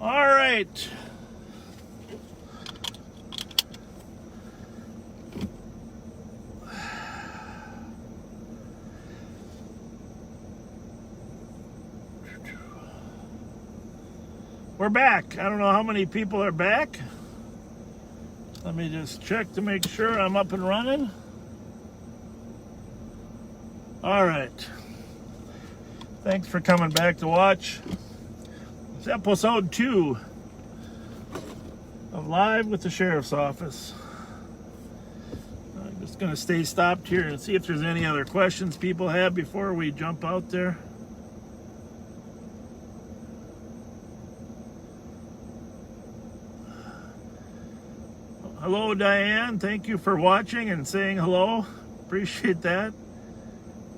All right. We're back. I don't know how many people are back. Let me just check to make sure I'm up and running. All right. Thanks for coming back to watch. It's episode 2 of Live with the Sheriff's Office. I'm just going to stay stopped here and see if there's any other questions people have before we jump out there. Hello, Diane. Thank you for watching and saying hello. Appreciate that.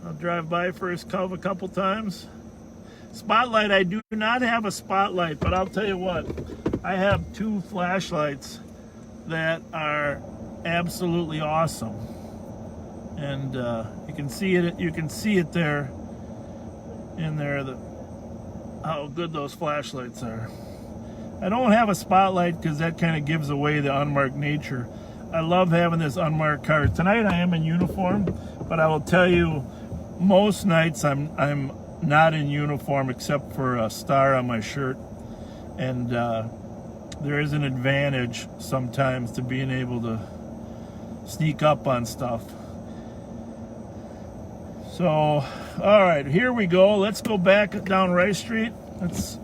I'll drive by First Cove a couple times. Spotlight, I do not have a spotlight, but I'll tell you what, I have 2 flashlights that are absolutely awesome. And you can see it there in there, how good those flashlights are. I don't have a spotlight because that kind of gives away the unmarked nature. I love having this unmarked car. Tonight I am in uniform, but I will tell you, most nights I'm not in uniform except for a star on my shirt. And there is an advantage sometimes to being able to sneak up on stuff. So, all right, here we go. Let's go back down Rice Street. Let's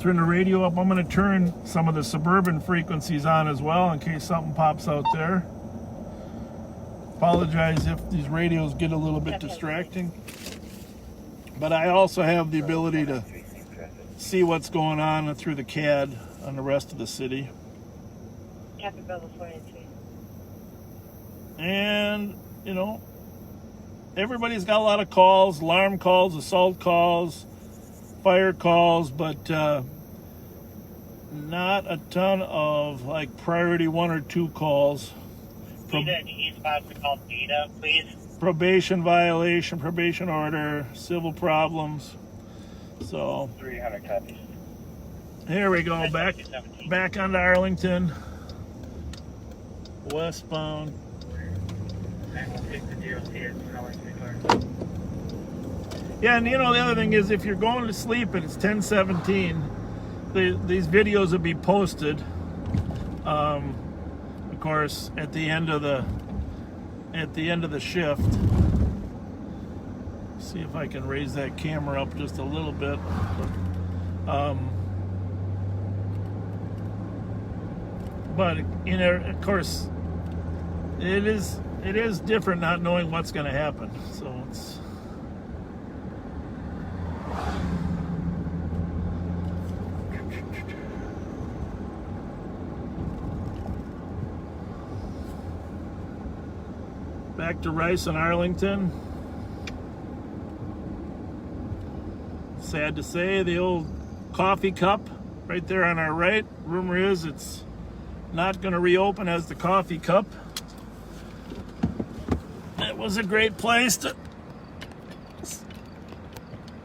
turn the radio up. I'm going to turn some of the suburban frequencies on as well in case something pops out there. Apologize if these radios get a little bit distracting. But I also have the ability to see what's going on through the CAD on the rest of the city. And, you know, everybody's got a lot of calls, alarm calls, assault calls, fire calls, but not a ton of like priority 1 or 2 calls. He's about to call Dita, please. Probation violation, probation order, civil problems. So 300 copies. Here we go, back onto Arlington, westbound. Yeah, and you know, the other thing is if you're going to sleep and it's 10:17, these videos will be posted, of course, at the end of the shift. See if I can raise that camera up just a little bit. But you know, of course, it is different not knowing what's going to happen. So it's. Back to Rice and Arlington. Sad to say, the old coffee cup right there on our right. Rumor is it's not going to reopen as the coffee cup. It was a great place to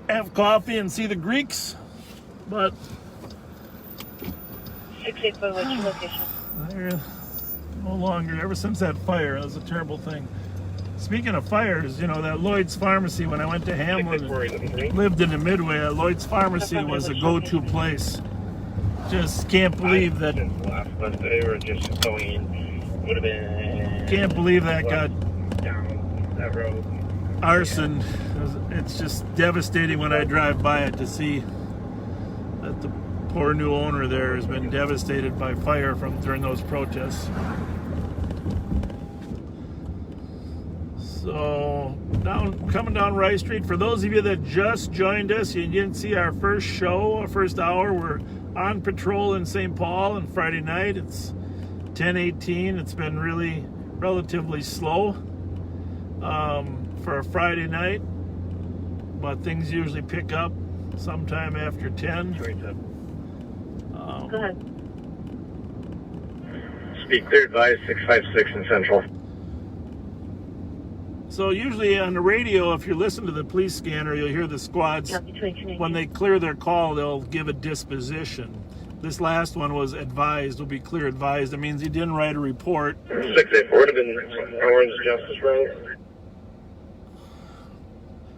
have coffee and see the Greeks, but 684, what's your location? They're no longer. Ever since that fire, that was a terrible thing. Speaking of fires, you know, that Lloyd's Pharmacy, when I went to Hamlin and lived in the Midway, Lloyd's Pharmacy was a go-to place. Just can't believe that. They were just going, would have been. Can't believe that got down that road. arson. It's just devastating when I drive by it to see that the poor new owner there has been devastated by fire from during those protests. So coming down Rice Street, for those of you that just joined us, you didn't see our first show, our first hour, we're on patrol in St. Paul on Friday night. It's 10:18. It's been really relatively slow for a Friday night, but things usually pick up sometime after 10. Go ahead. Speak clear, advise 656 in Central. So usually on the radio, if you listen to the police scanner, you'll hear the squads, when they clear their call, they'll give a disposition. This last one was advised, will be clear advised. It means he didn't write a report. 684 would have been Orange Justice Road.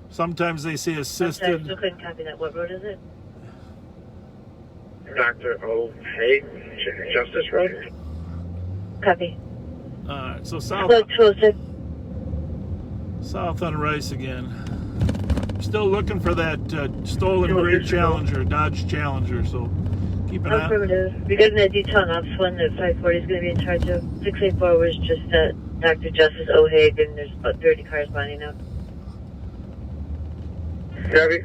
Sometimes they say I'm sorry, assisted. still couldn't copy that. What road is it? Dr. O'Haig Justice Road. Copy. So south, Code 206. south on Rice again. Still looking for that stolen gray Challenger, Dodge Challenger. So keep an eye. Affirmative. Regarding that detail on Ops 1 that 540 is going to be in charge of, 684 was just Dr. Justice O'Haig, and there's about 30 cars lining up. Copy.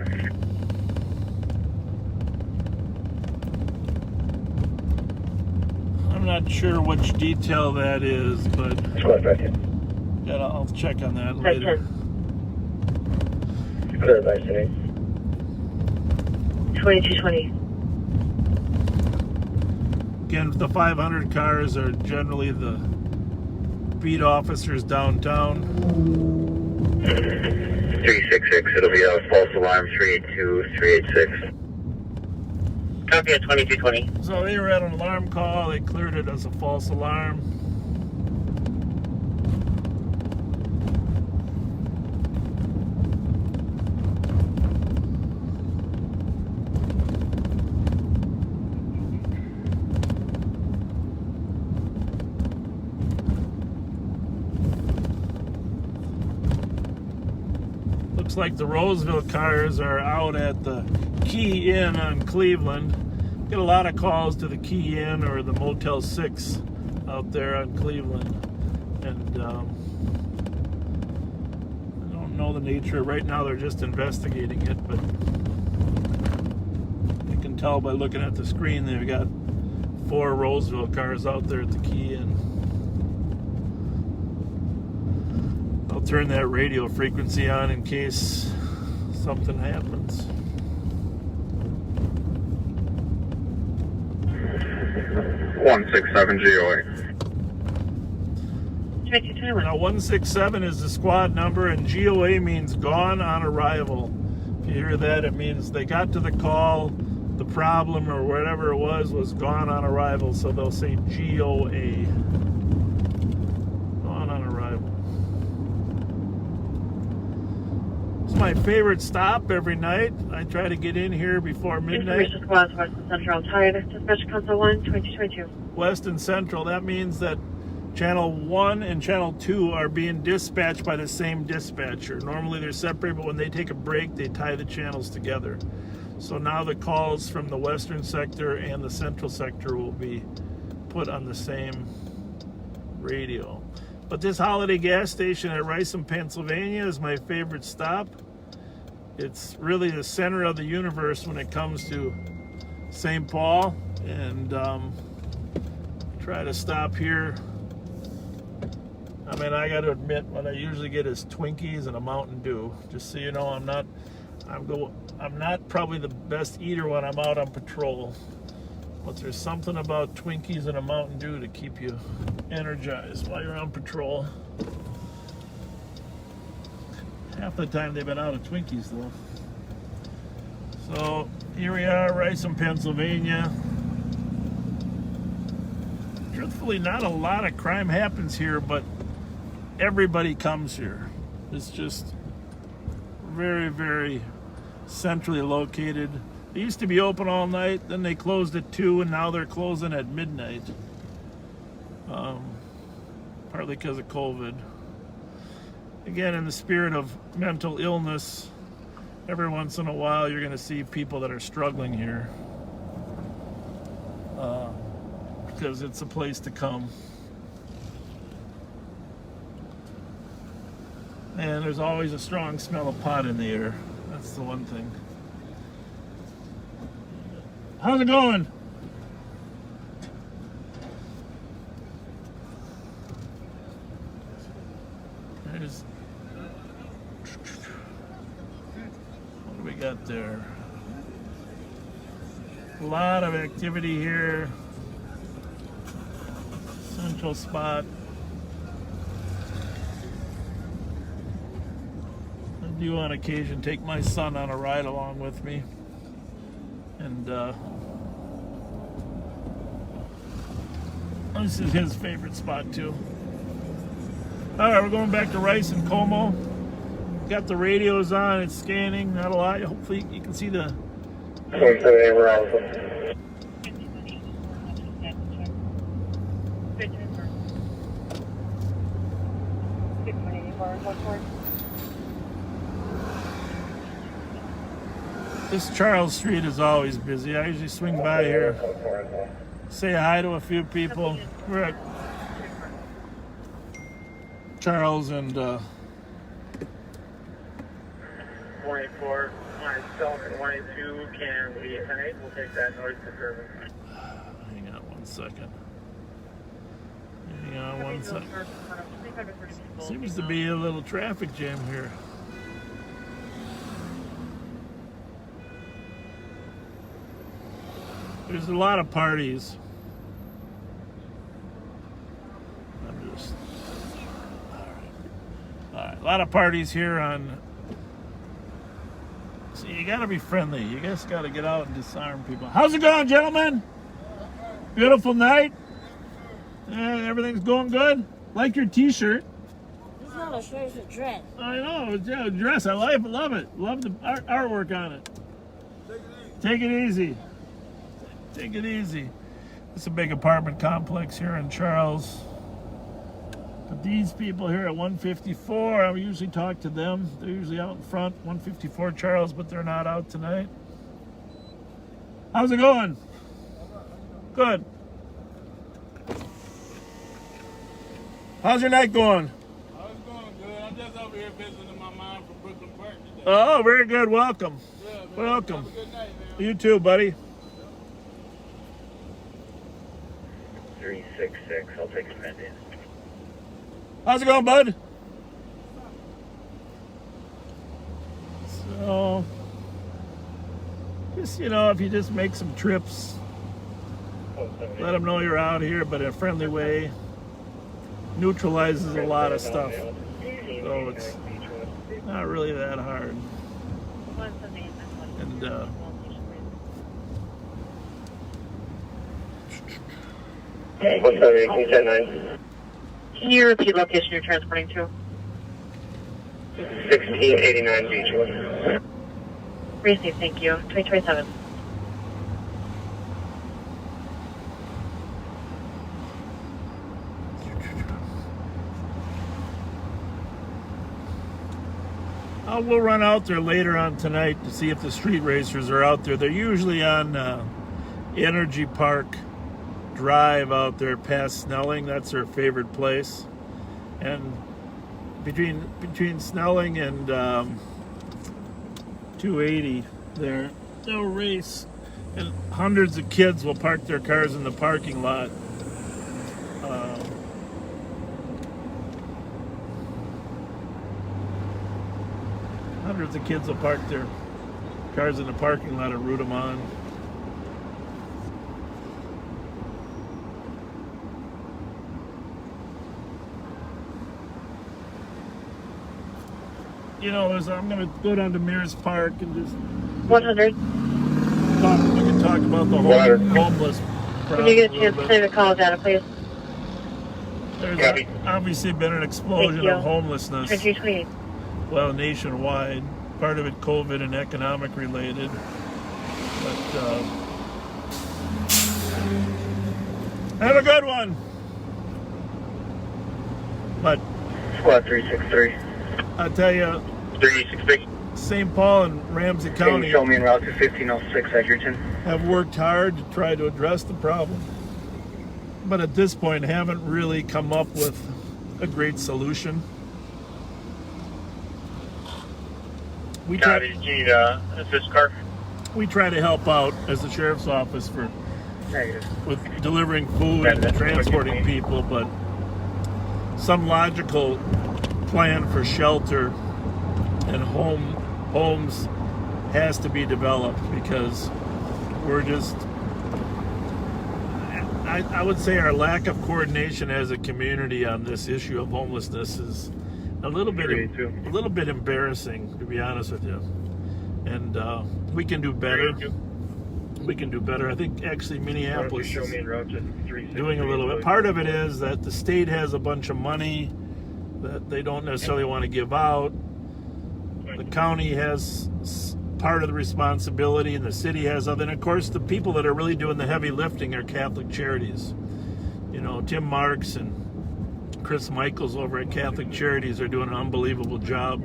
I'm not sure which detail that is, but Squad back in. yeah, I'll check on that later. 510. Clear advice today. 2220. Again, the 500 cars are generally the beat officers downtown. 366, it'll be a false alarm 382, 386. Copy at 2220. So they were at an alarm call. They cleared it as a false alarm. Looks like the Roseville cars are out at the Key Inn on Cleveland. Get a lot of calls to the Key Inn or the Motel 6 out there on Cleveland. And I don't know the nature. Right now they're just investigating it, but you can tell by looking at the screen they've got 4 Roseville cars out there at the Key Inn. I'll turn that radio frequency on in case something happens. 167 GOA. 2221. Now 167 is the squad number, and GOA means gone on arrival. If you hear that, it means they got to the call, the problem or whatever it was gone on arrival, so they'll say GOA. Gone on arrival. It's my favorite stop every night. I try to get in here before midnight. Information squad, West and Central. I'm tired. Dispatch Console 1, 2222. West and Central. That means that Channel 1 and Channel 2 are being dispatched by the same dispatcher. Normally they're separate, but when they take a break, they tie the channels together. So now the calls from the Western sector and the Central sector will be put on the same radio. But this Holiday gas station at Riceham, Pennsylvania is my favorite stop. It's really the center of the universe when it comes to St. Paul, and try to stop here. I mean, I got to admit, what I usually get is Twinkies and a Mountain Dew. Just so you know, I'm not probably the best eater when I'm out on patrol. But there's something about Twinkies and a Mountain Dew to keep you energized while you're on patrol. Half the time they've been out of Twinkies though. So here we are, Riceham, Pennsylvania. Truthfully, not a lot of crime happens here, but everybody comes here. It's just very, very centrally located. They used to be open all night, then they closed at 2, and now they're closing at midnight. Partly because of COVID. Again, in the spirit of mental illness, every once in a while you're going to see people that are struggling here. Because it's a place to come. And there's always a strong smell of pot in the air. That's the one thing. How's it going? There's... What do we got there? A lot of activity here. Central spot. I do on occasion take my son on a ride along with me. And This is his favorite spot too. All right, we're going back to Rice and Como. Got the radios on. It's scanning. Not a lot. Hopefully you can see the. 178, we're Alpha. This Charles Street is always busy. I usually swing by here, say hi to a few people. We're at Charles and 24, 182 can be tonight. We'll take that north to German. hang on one second. Hang on one second. Seems to be a little traffic jam here. There's a lot of parties. I'm just all right. A lot of parties here on. See, you gotta be friendly. You just gotta get out and disarm people. How's it going, gentlemen? Beautiful night. Everything's going good. Like your T-shirt. It's not a shirt, it's a dress. I know. Yeah, dress. I love it. Love the artwork on it. Take it easy. Take it easy. It's a big apartment complex here in Charles. But these people here at 154, I usually talk to them. They're usually out in front, 154 Charles, but they're not out tonight. How's it going? Good. How's your night going? Oh, it's going good. I'm just over here visiting my mom from Brooklyn Park today. Oh, very good. Welcome. Yeah, man. Welcome. Have a good night, man. You too, buddy. 366, I'll take a minute. How's it going, bud? So, just, if you just make some trips, let them know you're out here, but in a friendly way, neutralizes a lot of stuff. So it's not really that hard. And, Hey, 178, can 9? Can you repeat location you're transporting to? 1689 Beechwood. Receive, thank you. 2027. we'll run out there later on tonight to see if the street racers are out there. They're usually on Energy Park Drive out there past Snelling. That's their favorite place. And between Snelling and 280, they'll race, and hundreds of kids will park their cars in the parking lot. Hundreds of kids will park their cars in the parking lot and root them on. I'm going to go down to Mears Park and just 100. we can talk about the homeless problem. When you get a chance, save a call data, please. There's obviously been an explosion of homelessness. 2328. Well, nationwide. Part of it COVID and economic related. But have a good one. But Squad 363. I tell you, 363. St. Paul and Ramsey Can you County show me en route to 1506 Edgerton? have worked hard to try to address the problem, but at this point haven't really come up with a great solution. We try Do you need assist car? we try to help out as the sheriff's office Negative. with delivering food and transporting people, but some logical plan for shelter and homes has to be developed, because we're just, I would say our lack of coordination as a community on this issue of homelessness is a little bit embarrassing, to be honest with you. And we can do better. we can do better. I think actually Minneapolis Show is me route to 363. doing a little bit. Part of it is that the state has a bunch of money that they don't necessarily want to give out. The county has part of the responsibility, and the city has other. And of course, the people that are really doing the heavy lifting are Catholic Charities. You know, Tim Marks and Chris Michaels over at Catholic Charities are doing an unbelievable job.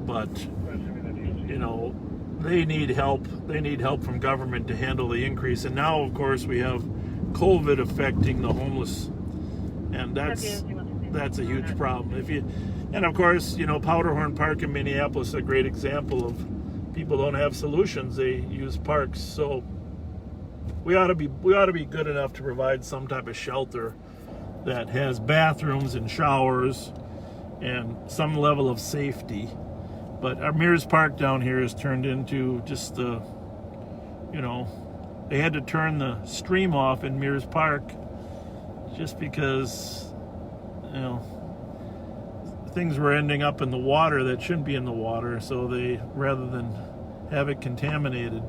But, you know, they need help. They need help from government to handle the increase. And now, of course, we have COVID affecting the homeless, and that's a huge problem. And of course, you know, Powderhorn Park in Minneapolis is a great example of people don't have solutions. They use parks. So we ought to be good enough to provide some type of shelter that has bathrooms and showers and some level of safety. But our Mears Park down here has turned into just you know, they had to turn the stream off in Mears Park just because, you know, things were ending up in the water that shouldn't be in the water. So they, rather than have it contaminated,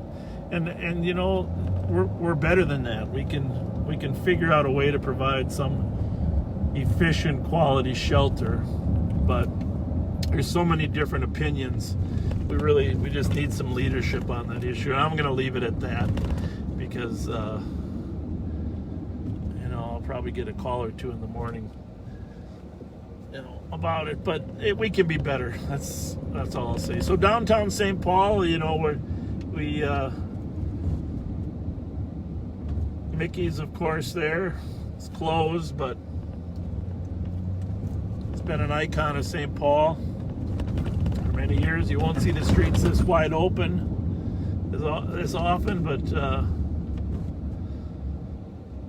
and you know, we're better than that. We can figure out a way to provide some efficient quality shelter, but there's so many different opinions. We just need some leadership on that issue. And I'm going to leave it at that because you know, I'll probably get a call or two in the morning, you know, about it. But we can be better. That's all I'll say. So downtown St. Paul, you know, we Mickey's, of course, there. It's closed, but it's been an icon of St. Paul for many years. You won't see the streets this wide open as often, but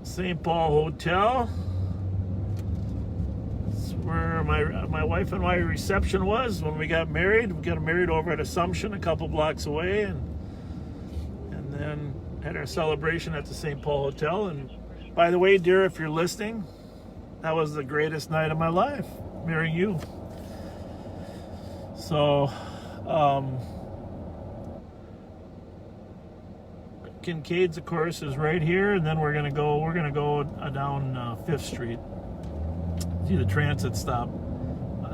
St. Paul Hotel, it's where my wife and my reception was when we got married. We got married over at Assumption, a couple blocks away, and then had our celebration at the St. Paul Hotel. And by the way, dear, if you're listening, that was the greatest night of my life, marrying you. So, Kincaid's, of course, is right here, and then we're gonna go down 5th Street. See the transit stop.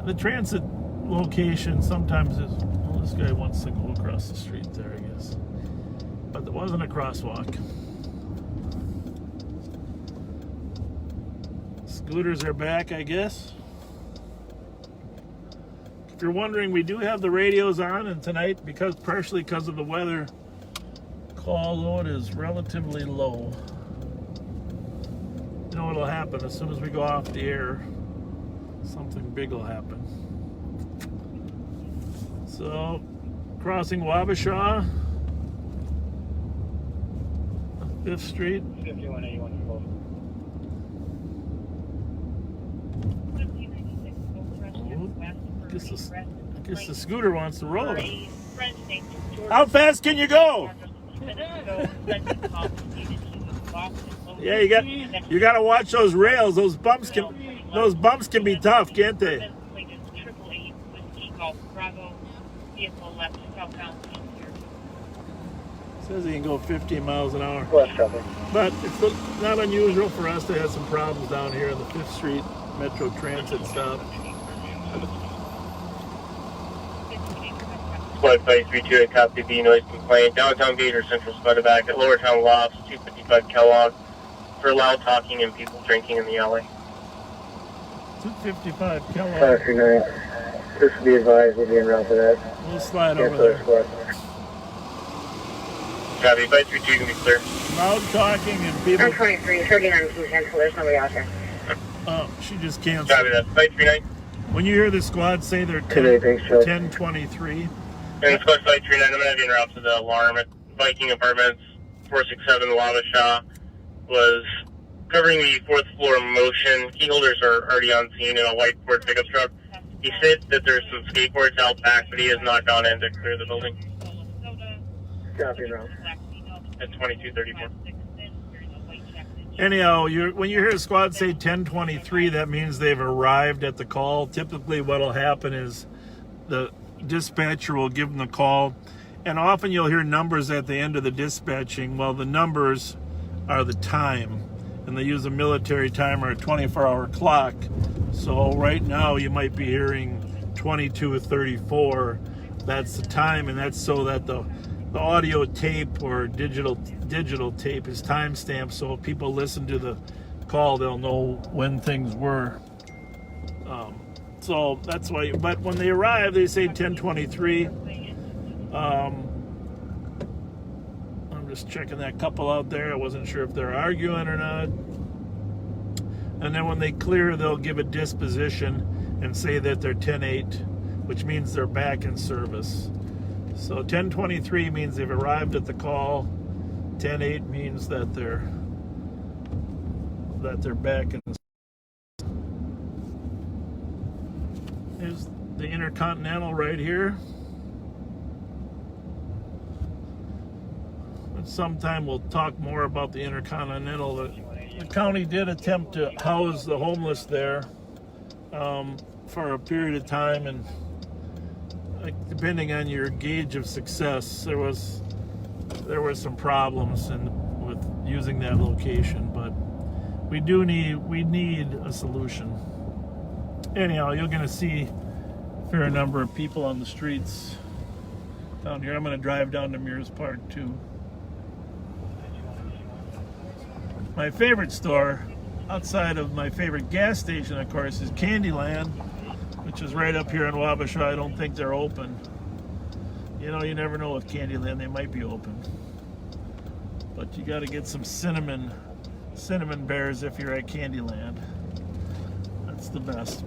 The transit location sometimes is. Well, this guy wants to go across the street there, I guess, but there wasn't a crosswalk. Scooters are back, I guess. If you're wondering, we do have the radios on, and tonight, partially because of the weather, call load is relatively low. You know what'll happen as soon as we go off the air? Something big will happen. So, crossing Wabasha, 5th Street. 5181 12. I guess the scooter wants to roll. How fast can you go? Yeah, you got to watch those rails. Those bumps can be tough, can't they? Says he can go 15 miles an hour. But it's not unusual for us to have some problems down here in the 5th Street Metro Transit stop. Squad 532 at copy B, noise complaint. Downtown Gate or Central Scudaback at Lower Town Lofts, 255 Kellogg, for loud talking and people drinking in the alley. 255 Kellogg. 539. This will be advised, we'll be en route for that. We'll slide over there. Copy, 532, you can be clear. Loud talking and people. 23, 39 Central, there's nobody out there. Oh, she just canceled. Copy, that's 539. When you hear the squad say they're Today, thanks, Joe. 1023. And Squad 539, I'm going to have you en route to the alarm at Viking Apartments, 467 Wabasha, was covering the 4th floor motion. Key holders are already on scene in a white Ford pickup truck. He said that there's some skateboards out back, but he has not gone in to clear the building. Copy, Rob. At 2234. Anyhow, when you hear a squad say 1023, that means they've arrived at the call. Typically what will happen is the dispatcher will give them the call, And often you'll hear numbers at the end of the dispatching. Well, the numbers are the time, and they use a military timer, a 24-hour clock. So right now you might be hearing 22:34. That's the time, and that's so that the audio tape or digital tape is timestamped. So if people listen to the call, they'll know when things were. So that's why. But when they arrive, they say 10:23. I'm just checking that couple out there. I wasn't sure if they're arguing or not. And then when they clear, they'll give a disposition and say that they're 10-8, which means they're back in service. So 10:23 means they've arrived at the call. 10-8 means that they're back in. There's the Intercontinental right here. Sometime we'll talk more about the Intercontinental. The county did attempt to house the homeless there for a period of time, and depending on your gauge of success, there were some problems with using that location. But we need a solution. Anyhow, you're going to see a fair number of people on the streets down here. I'm going to drive down to Mears Park too. My favorite store, outside of my favorite gas station, of course, is Candyland, which is right up here in Wabasha. I don't think they're open. You know, you never know with Candyland, they might be open. But you got to get some cinnamon bears if you're at Candyland. That's the best.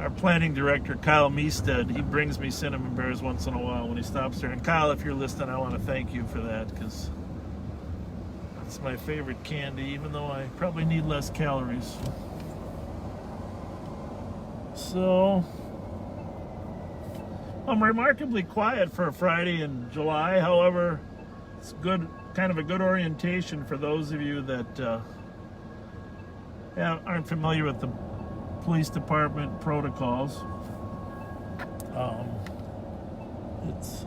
Our planning director, Kyle Meestead, he brings me cinnamon bears once in a while when he stops there. And Kyle, if you're listening, I want to thank you for that, because it's my favorite candy, even though I probably need less calories. So, I'm remarkably quiet for a Friday in July. However, it's good, kind of a good orientation for those of you that aren't familiar with the police department protocols. Let's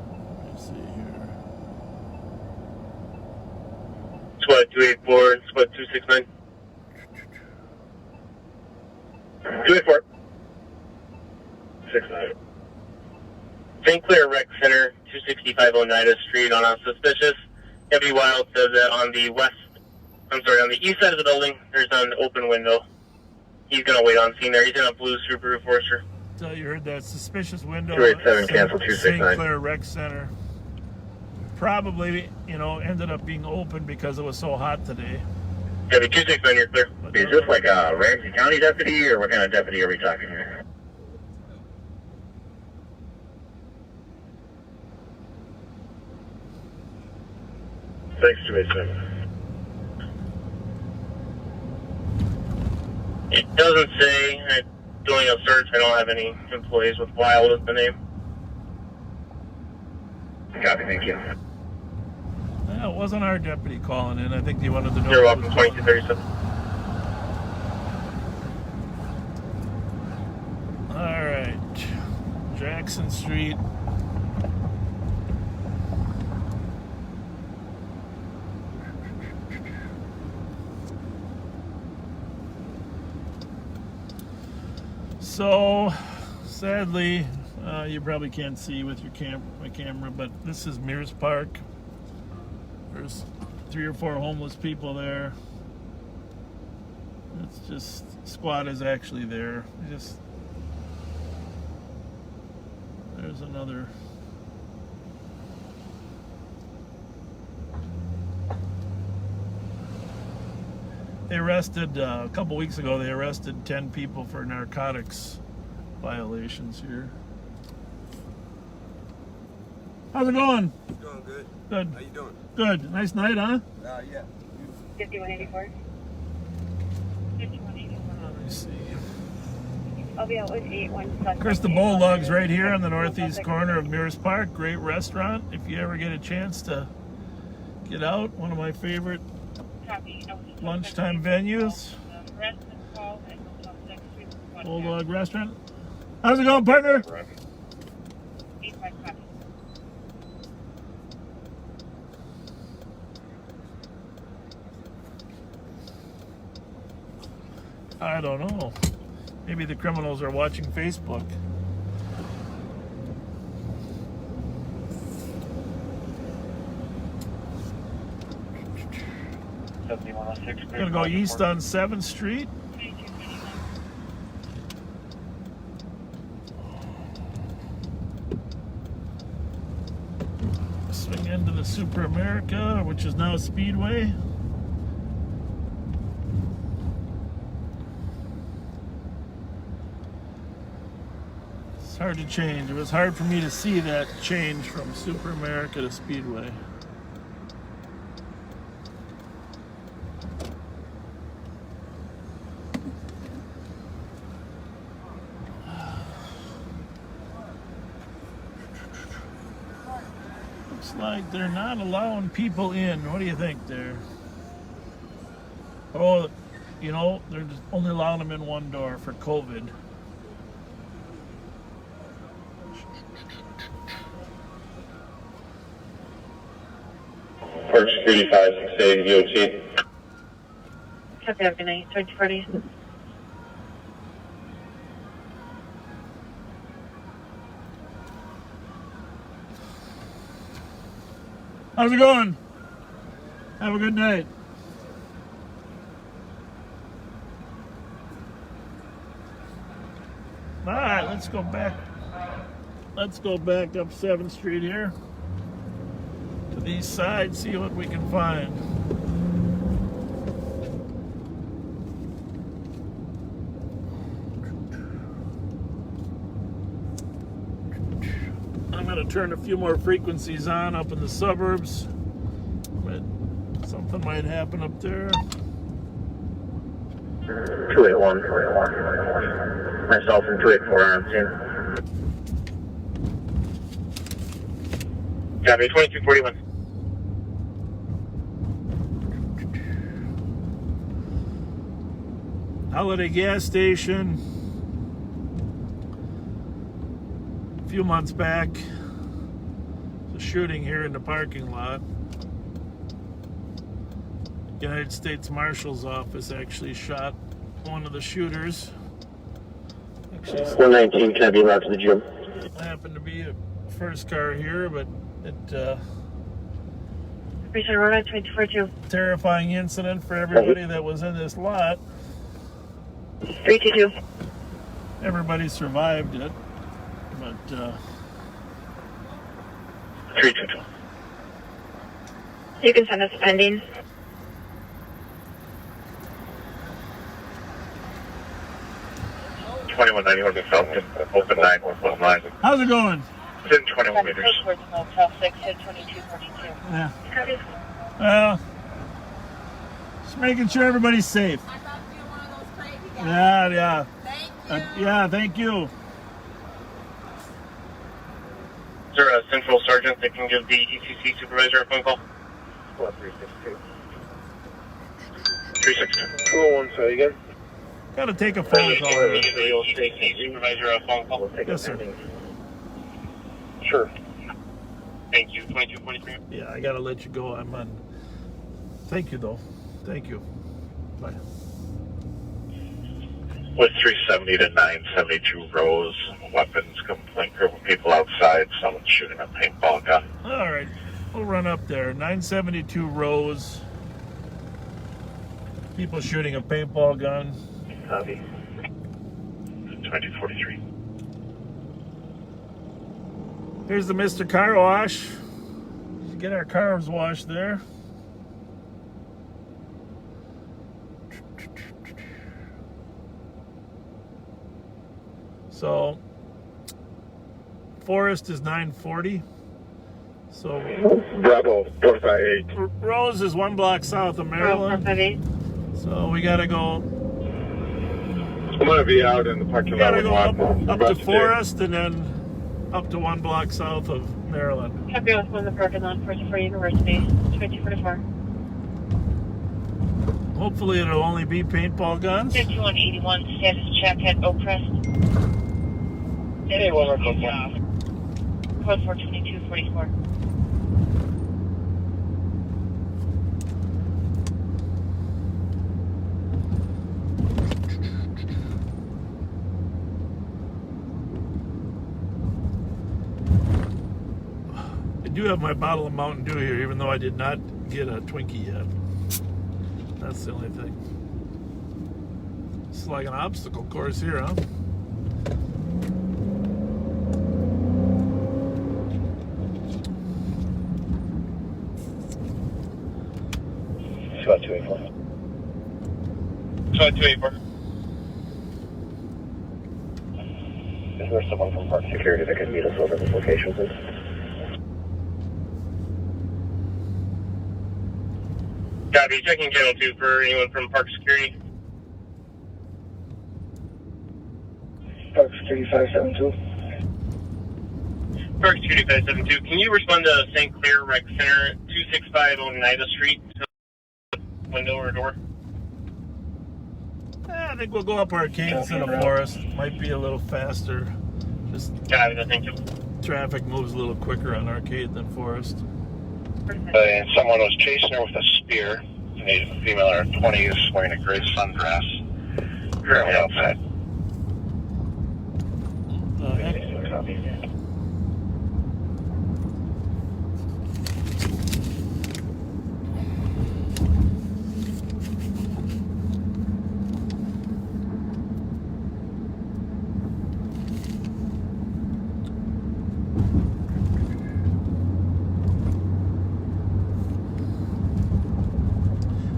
see here. Squad 284, Squad 269. 284. 69. St. Clair Rec Center, 265 Oneida Street on a suspicious. Deputy Wild says that on the east side of the building, there's an open window. He's going to wait on scene there. He's in a blue Subaru Forester. So you heard that suspicious window. 287, cancel St. 269. Clair Rec Center. Probably, ended up being open because it was so hot today. Deputy 269, you're clear. Is this like a Ramsey County deputy, or what kind of deputy are we talking here? Thanks, 287. It doesn't say. I'm doing a search. I don't have any employees with Wild as the name. Copy, thank you. Yeah, it wasn't our deputy calling in. I think they wanted to know. You're welcome, 2237. All right. Jackson Street. So, sadly, you probably can't see with your my camera, but this is Mears Park. There's 3 or 4 homeless people there. It's just, squad is actually there. There's another. They arrested, a couple weeks ago, they arrested 10 people for narcotics violations here. How's it going? It's going good. Good. How you doing? Good. Nice night, huh? Yeah. 5184. 5184. Let me see. I'll be out with 81. Of course, the Bulldog's right here on the northeast corner of Mears Park. Great restaurant. If you ever get a chance to get out, one of my favorite lunchtime venues. Bulldog restaurant. How's it going, partner? I don't know. Maybe the criminals are watching Facebook. Gonna go east on 7th Street. Swing into the Super America, which is now Speedway. It's hard to change. It was hard for me to see that change from Super America to Speedway. Looks like they're not allowing people in. What do you think there? Oh, you know, they're just only allowing them in one door for COVID. Park Security 568 DOT. Copy, have a good night. 2040. How's it going? Have a good night. All right, let's go back. Let's go back up 7th Street here to the east side, see what we can find. I'm going to turn a few more frequencies on up in the suburbs, but something might happen up there. 281. Myself and 284 on scene. Copy, 2241. Holiday gas station. A few months back, a shooting here in the parking lot. United States Marshal's Office actually shot one of the shooters. Actually, 119, can I be allowed to the gym? happened to be a first car here, but it Return road on 2042. terrifying incident for everybody that was in this lot. 322. Everybody survived it, but 322. You can send us pending. Twenty-one 91 Falcon, open 911 line. how's it going? Within 21 meters. Towards Motel 6 at 2242. Yeah. Copy. Well, just making sure everybody's safe. I thought you were one of those crazy guys. Yeah. Thank you. Yeah, thank you. Is there a central sergeant that can give the ECC supervisor a phone call? 362. 362. 201, sorry again. Gotta take a phone call here. Give the ECC supervisor a phone call. Yes, sir. Sure. Thank you. 2243. Yeah, I gotta let you go. I'm on. Thank you, though. Thank you. Bye. With 370 to 972 Rose, weapons complaint, group of people outside, someone shooting a paintball gun. All right, we'll run up there. 972 Rose. People shooting a paintball gun. Copy. 2043. Here's the Mr. Car Wash. Get our cars washed there. So, Forest is 940. So, Bravo, 458. Rose is 1 block south of Maryland. 458. So we gotta go. I'm gonna be out in the parking We lot. gotta go up to Rusty. Forest and then up to 1 block south of Maryland. Copy with one in the parking lot for University. 2044. Hopefully it'll only be paintball guns. 5181. Status check at Oakcrest. Hey, one more code. Code 42244. do have my bottle of Mountain Dew here, even though I did not get a Twinkie yet. That's the only thing. It's like an obstacle course here, huh? Squad 284. Squad 284. Is there someone from Park Security that could meet us over this location, please? Copy. Checking channel 2 for anyone from Park Security. Park Security 572. Park Security 572. Can you respond to St. Clair Rec Center, 265 Oneida Street? Window or door? I think we'll go up Arcades in the forest. Might be a little faster. Just Copy. Thank you. traffic moves a little quicker on Arcade than Forest. And someone was chasing her with a spear. A female in her 20s wearing a gray sundress. Currently outside. Copy.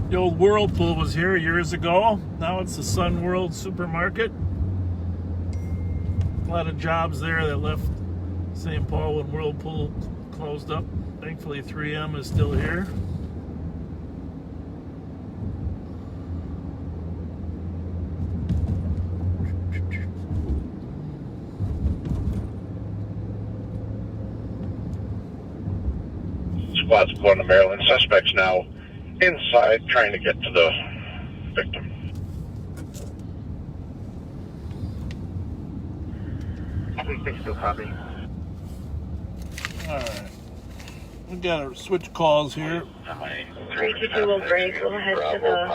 The old Whirlpool was here years ago. Now it's the Sun World Supermarket. A lot of jobs there that left St. Paul when Whirlpool closed up. Thankfully 3M is still here. Squad's going to Maryland. Suspects now inside trying to get to the victim. Copy. Alright. We gotta switch calls here. 322 will break. We'll head to the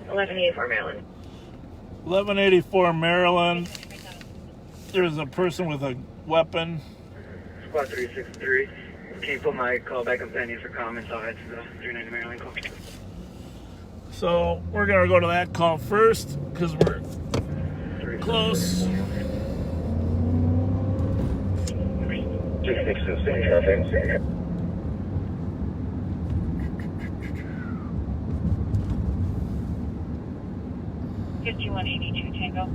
1184 Maryland. 1184 Maryland. There's a person with a weapon. Squad 363. Can you put my callback companion for comments? I'll head to the 390 Maryland call. So we're gonna go to that call first because we're close. 262 same traffic. $5182 Tango.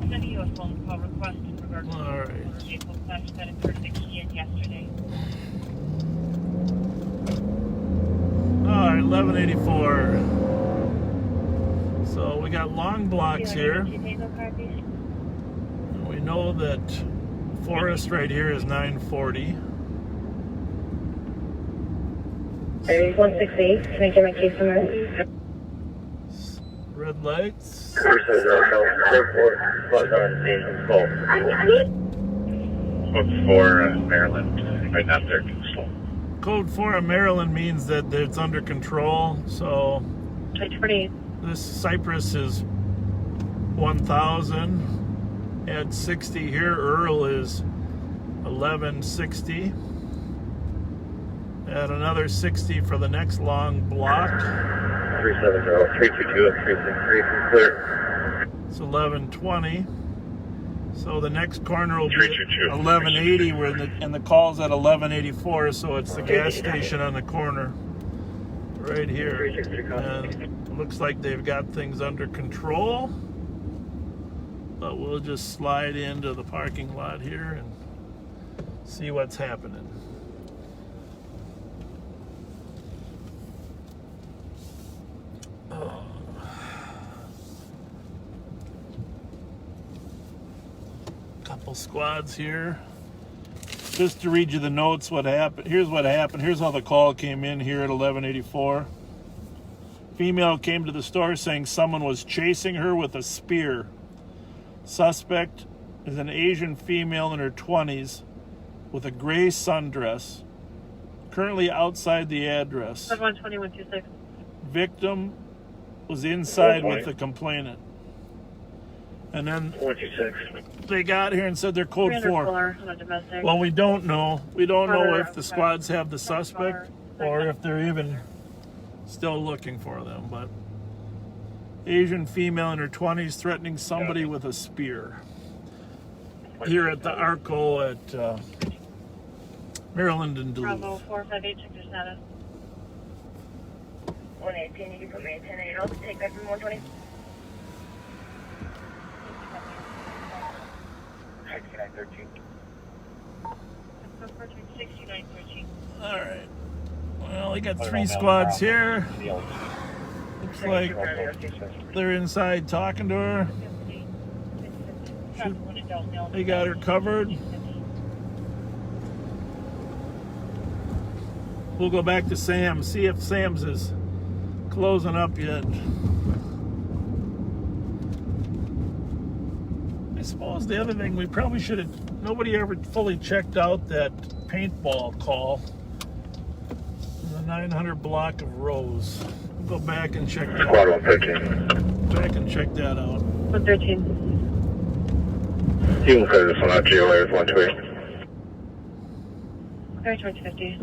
Sending you a phone call request in regard to Alright. the vehicle crash that occurred at the Key Inn yesterday. Alright, 1184. So we got long blocks here. And we know that Forest right here is 940. Area 168, can I get my case number? Red lights. Code 4, Maryland. Right now they're slow. Code 4 in Maryland means that it's under control. So 20. this Cypress is 1,000. Add 60 here. Earl is 1160. Add another 60 for the next long block. 370, 322, and 363 clear. It's 1120. So the next corner will be 322. 1180, and the call's at 1184. So it's the gas station on the corner, right here. And it looks like they've got things under control. But we'll just slide into the parking lot here and see what's happening. Couple squads here. Just to read you the notes, what happened. Here's what happened. Here's how the call came in here at 1184. Female came to the store saying someone was chasing her with a spear. Suspect is an Asian female in her 20s with a gray sundress, currently outside the address. 12126. Victim was inside with the complainant. And then 126. they got here and said they're code 4. On a domestic. Well, we don't know. We don't know if the squads have the suspect or if they're even still looking for them. But Asian female in her 20s threatening somebody with a spear. Here at the Arco at Maryland and Duluth. Bravo 458, check your status. 118, you can put me in 10 8. I'll take that from 120. 6913. 6913. All right. Well, we got 3 squads here. Looks like they're inside talking to her. They got her covered. We'll go back to Sam's, see if Sam's is closing up yet. I suppose the other thing we probably should have, nobody ever fully checked out that paintball call. The 900 block of Rose. We'll go back and check that Squad out. 113. Back and check that out. 113. You can clear this one out. GOA with 128. Clear 2050.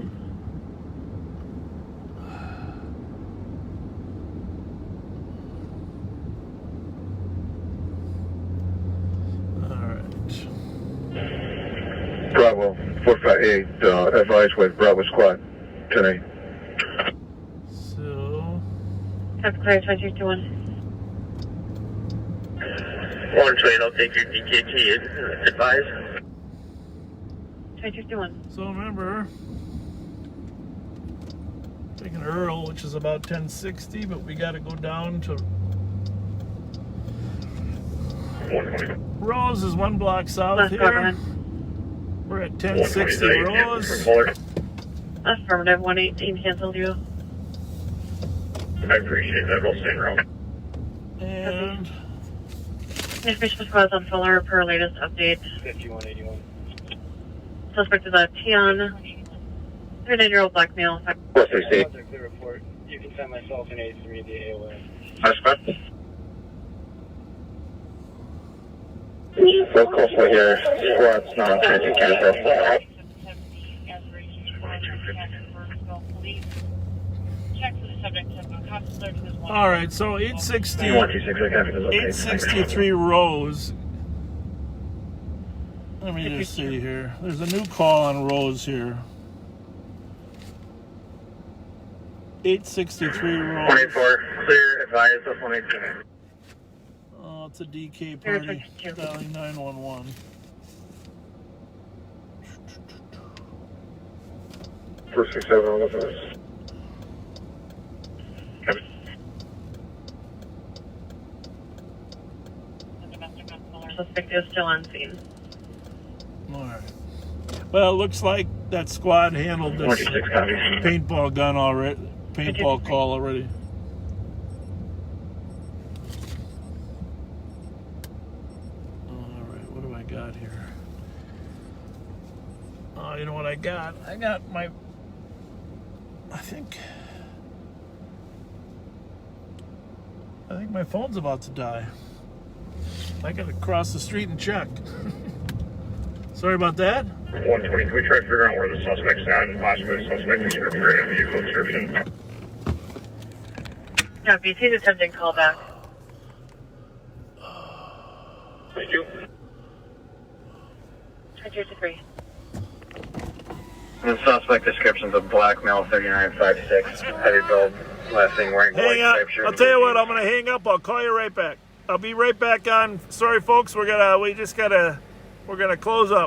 Bravo 458. Advise with Bravo Squad 10-8. So, That's clear 2051. 128, I'll take your DKT. Advise. 2051. so remember, taking Earl, which is about 1060, but we got to go down to Rose is 1 block south Left here. government. We're at 1060 Rose. Affirmative 118 canceled you. I appreciate that. We'll stay around. And Information squads on Fuller per latest update. 5181. Suspect is a Tian. 39-year-old black male. 460. Clear report. You can send myself an A3 the AOS. Suspect. We're closely here. Squad's not changing cancel. all right, so 860, 863 Rose. Let me just see here. There's a new call on Rose here. 863 Rose. 24, clear. Advise with 118. Oh, it's a DK party. Dialing 911. 467. Suspect is still on scene. All right. Well, it looks like that squad handled this 26 copies. paintball gun already. Paintball call already. All right, what do I got here? Oh, you know what I got? I got my. I think my phone's about to die. I gotta cross the street and check. Sorry about that. 120. We try to figure out where the suspect's at and possibly the suspect is recreating a vehicle description. Yeah, BT's attempting callback. Thank you. 2053. The suspect description's a black male, 3956, heavy build, last thing wearing Hang white up. striped shirt. I'll tell you what, I'm gonna hang up. I'll call you right back. I'll be right back on. Sorry folks, we're gonna close up.